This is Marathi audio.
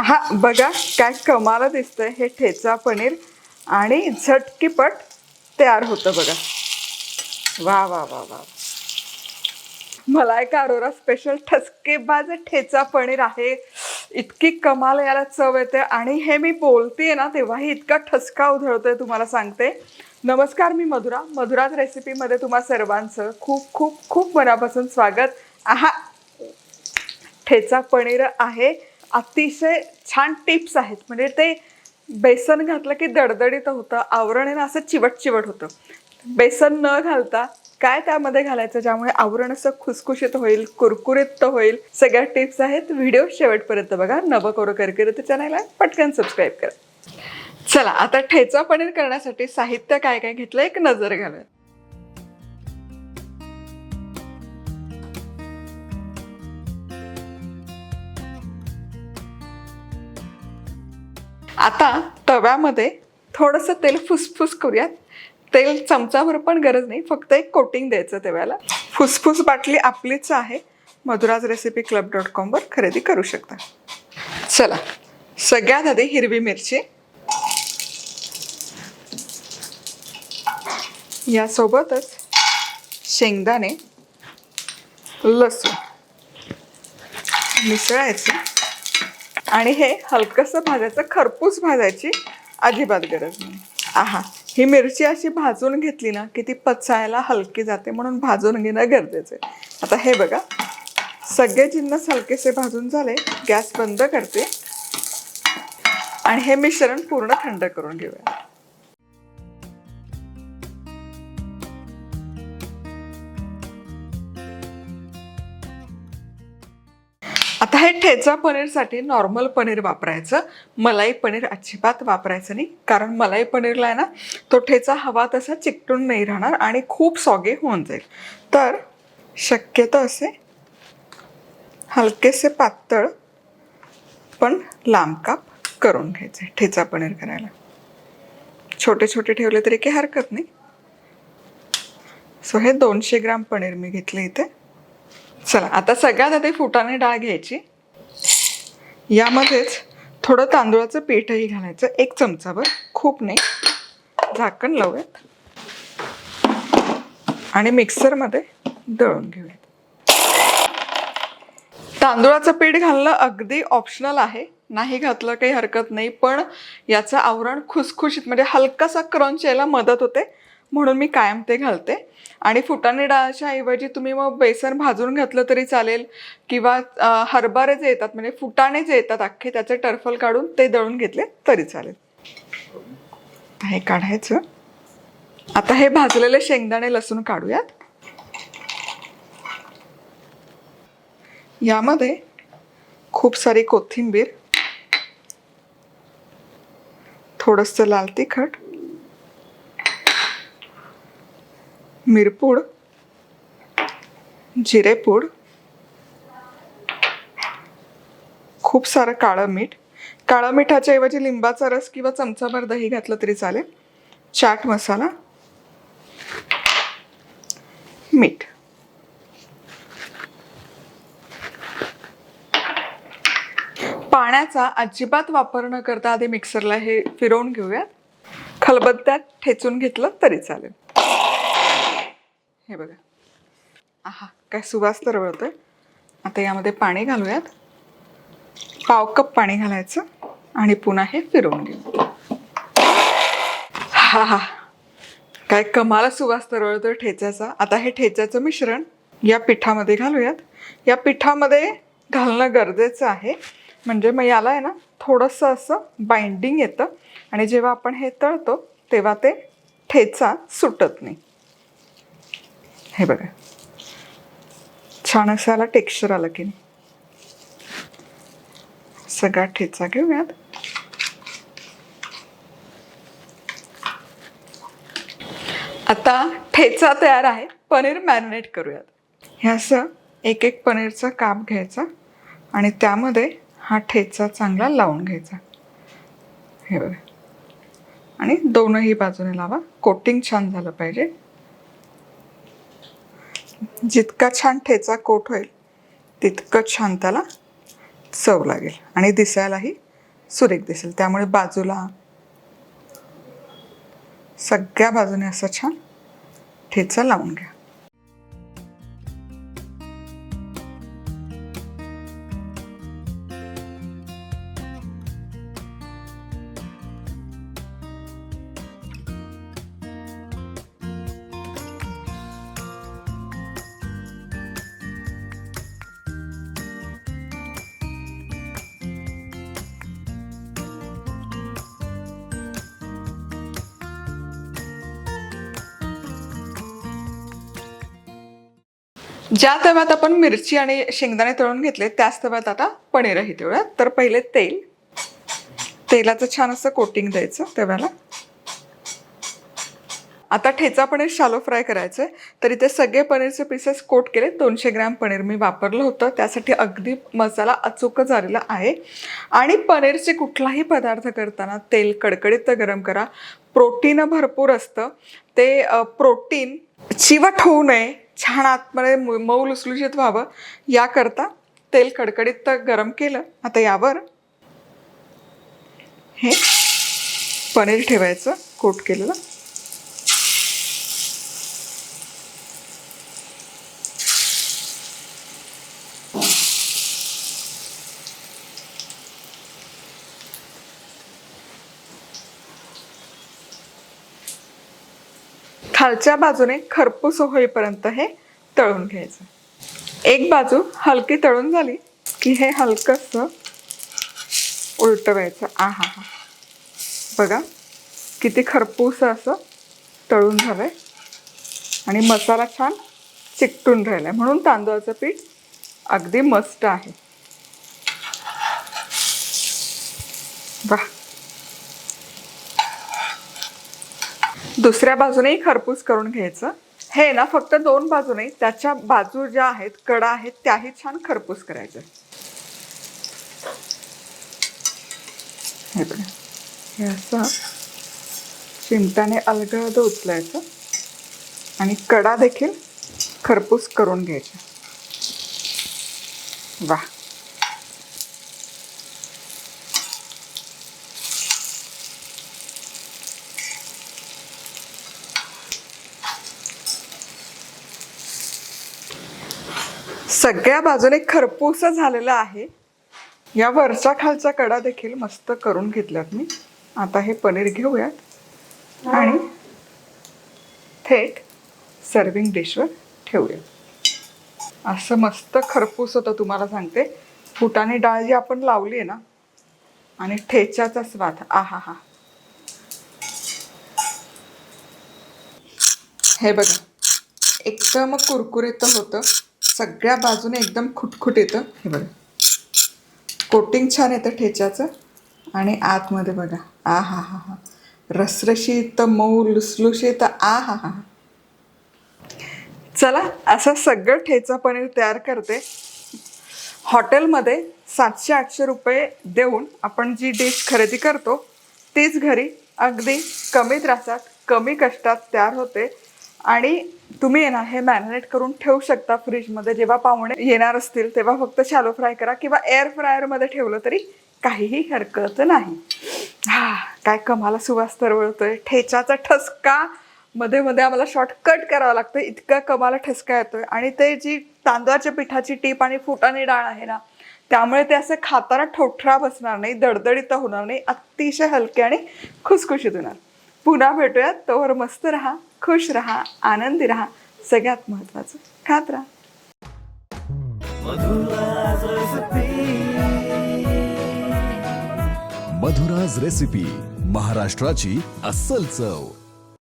हा बघा काय कमाल दिसतंय हे ठेचा पनीर आणि झटकीपट तयार होतं बघा. वा वा वा वा. मलाई का अरोरा स्पेशल ठसकेबाज ठेचा पनीर आहे. इतकी कमाल याला चव येते आणि हे मी बोलतेय ना तेव्हाही इतका ठसका उधळतोय तुम्हाला सांगते. नमस्कार, मी मधुराज रेसिपीमध्ये तुम्हा सर्वांचं खूप खूप खूप मनापासून स्वागत. आहा, ठेचा पनीर आहे. अतिशय छान टिप्स आहेत. म्हणजे ते बेसन घातलं की दडदडीत होतं, आवरण असं चिवट चिवट होतं. बेसन न घालता काय त्यामध्ये घालायचं ज्यामुळे आवरण असं खुसखुशीत होईल, कुरकुरीत होईल, सगळ्या टिप्स आहेत. व्हिडिओ शेवटपर्यंत बघा. नवं करो करकिरत चॅनलला पटकन सबस्क्राईब करा. चला आता ठेचा पनीर करण्यासाठी साहित्य काय काय घेतलं एक नजर घालूया. आता तव्यामध्ये थोडंसं तेल फुसफुस करूयात. तेल चमचाभर पण गरज नाही, फक्त एक कोटिंग द्यायचं तव्याला. फुसफुस बाटली आपलीच आहे. madhurajrecipeclub.com वर खरेदी करू शकता. चला सगळ्यात आधी हिरवी मिरची, यासोबतच शेंगदाणे, लसूण मिसळायचं आणि हे हलकंसं भाजायचं. खरपूस भाजायची अजिबात गरज नाही. आहा, ही मिरची अशी भाजून घेतली ना की ती पचायला हलकी जाते, म्हणून भाजून घेणं गरजेचं आहे. आता हे बघा सगळे जिन्नस हलकेसे भाजून झाले. गॅस बंद करते आणि हे मिश्रण पूर्ण थंड करून घेऊया. आता हे ठेचा पनीरसाठी नॉर्मल पनीर वापरायचं. मलाई पनीर अजिबात वापरायचं नाही, कारण मलाई पनीरला आहे ना तो ठेचा हवा तसा चिकटून नाही राहणार आणि खूप सॉगे होऊन जाईल. तर शक्यतो असे हलकेसे पातळ पण लांब काप करून घ्यायचे. ठेचा पनीर करायला छोटे छोटे ठेवले तरी काही हरकत नाही. सो हे 200 ग्राम पनीर मी घेतले इथे. चला आता सगळ्यात आधी फुटाणे डाळ घ्यायची. यामध्येच थोडं तांदूळाचं पीठही घालायचं, 1 चमचाभर, खूप नाही. झाकण लावूयात आणि मिक्सरमध्ये दळून घेऊयात. तांदूळाचं पीठ घालणं अगदी ऑप्शनल आहे, नाही घातलं काही हरकत नाही, पण याचं आवरण खुसखुशीत म्हणजे हलकासा क्रंच यायला मदत होते, म्हणून मी कायम ते घालते. आणि फुटाणे डाळच्या ऐवजी तुम्ही मग बेसन भाजून घातलं तरी चालेल, किंवा हरभरे जे येतात म्हणजे फुटाणे जे येतात अख्खे त्याचे टर्फल काढून ते दळून घेतले तरी चालेल. हे काढायचं. आता हे भाजलेले शेंगदाणे लसूण काढूयात. यामध्ये खूप सारी कोथिंबीर, थोडंसं लाल तिखट, मिरपूड, जिरेपूड, खूप सारं काळं मीठ. काळं मिठाच्या ऐवजी लिंबाचा रस किंवा चमचाभर दही घातलं तरी चालेल. चाट मसाला, मीठ. पाण्याचा अजिबात वापर न करता आधी मिक्सरला हे फिरवून घेऊयात. खलबत्त्यात ठेचून घेतलं तरी चालेल. हे बघा, आहा काय सुवास तरवळतोय. आता यामध्ये पाणी घालूयात. 1/2 कप पाणी घालायचं आणि पुन्हा हे फिरवून घेऊ. हा हा, काय कमाल सुवास तरवळतोय ठेच्याचा. आता हे ठेच्याचं मिश्रण या पिठामध्ये घालूयात. या पिठामध्ये घालणं गरजेचं आहे, म्हणजे मग याला आहे ना थोडंसं असं बाइंडिंग येतं आणि जेव्हा आपण हे तळतो तेव्हा ते ठेचा सुटत नाही. हे बघा छान असं याला टेक्स्चर आलं की नाही. सगळा ठेचा घेऊयात. आता ठेचा तयार आहे. पनीर मॅरिनेट करूयात. हे असं एक एक पनीरचा काप घ्यायचा आणि त्यामध्ये हा ठेचा चांगला लावून घ्यायचा. हे बघा, आणि दोनही बाजूने लावा. कोटिंग छान झालं पाहिजे. जितका छान ठेचा कोट होईल तितकं छान त्याला चव लागेल आणि दिसायलाही सुरेख दिसेल. त्यामुळे बाजूला सगळ्या बाजूने असं छान ठेचा लावून घ्या. ज्या तव्यात आपण मिरची आणि शेंगदाणे तळून घेतले त्याच तव्यात आता पनीरही तळूयात. तर पहिले तेलाचं छान असं कोटिंग द्यायचं तव्याला. आता ठेचा पनीर शालो फ्राय करायचं आहे. तर इथे सगळे पनीरचे पीसेस कोट केले. 200 ग्रॅम पनीर मी वापरलं होतं. त्यासाठी अगदी मसाला अचूक झालेला आहे. आणि पनीरचे कुठलाही पदार्थ करताना तेल कडकडीत गरम करा. प्रोटीन भरपूर असतं. ते प्रोटीन चिवट होऊ नये, छान आतमध्ये मऊ लुसलुशीत व्हावं याकरता तेल कडकडीत गरम केलं. आता यावर हे पनीर ठेवायचं कोट केलेलं. खालच्या बाजूने खरपूस होईपर्यंत हे तळून घ्यायचं. एक बाजू हलकी तळून झाली की हे हलकंसं उलटवायचं. आहा हा, बघा किती खरपूस असं तळून झालंय आणि मसाला छान चिकटून राहिलाय. म्हणून तांदूळाचं पीठ अगदी मस्त आहे. वाह. दुसऱ्या बाजूनेही खरपूस करून घ्यायचं. हे ना फक्त 2 बाजू नाही, त्याच्या बाजू ज्या आहेत, कडा आहेत, त्याही छान खरपूस करायचं. हे बघा, हे असं चिमट्याने अलगद उचलायचं आणि कडा देखील खरपूस करून घ्यायच्या. वाह. सगळ्या बाजूने खरपूस झालेलं आहे. या वरच्या खालच्या कडा देखील मस्त करून घेतल्यात मी. आता हे पनीर घेऊयात आणि थेट सर्विंग डिशवर ठेवूयात. असं मस्त खरपूस होतं. तुम्हाला सांगते, फुटाणे डाळ जी आपण लावली आहे ना आणि ठेच्याचा स्वाद, आहा हा. हे बघा, एकदम कुरकुरीत होतं. सगळ्या बाजूने एकदम खुटखुट येतं. हे बघा, कोटिंग छान येतं ठेच्याचं. आणि आतमध्ये बघा, आ हा हा हा, रसरशीत मऊ लुसलुशीत, आ हा हा. चला, असं सगळं ठेचा पनीर तयार करते. हॉटेलमध्ये 700-800 रुपये देऊन आपण जी डिश खरेदी करतो तीच घरी अगदी कमी त्रासात, कमी कष्टात तयार होते. आणि तुम्ही ना हे मॅरिनेट करून ठेवू शकता फ्रीजमध्ये. जेव्हा पाहुणे येणार असतील तेव्हा फक्त शॅलो फ्राय करा किंवा एअर फ्रायरमध्ये ठेवलं तरी काहीही हरकत नाही. हा, काय कमाला सुवास तरवळतोय. ठेच्याचा ठसका मध्ये मध्ये आम्हाला शॉर्टकट करावं लागतं, इतका कमाला ठसका येतोय. आणि ते जी तांदळाच्या पिठाची टीप आणि फुटाणे डाळ आहे ना, त्यामुळे ते असे खाताना ठोठरा बसणार नाही, दडदडीत होणार नाही, अतिशय हलके आणि खुसखुशीत होणार. पुन्हा भेटूयात. तोवर मस्त राहा, खुश राहा, आनंदी राहा. सगळ्यात महत्त्वाचं खात राहा. मधुराज रेसिपी, महाराष्ट्राची अस्सल चव.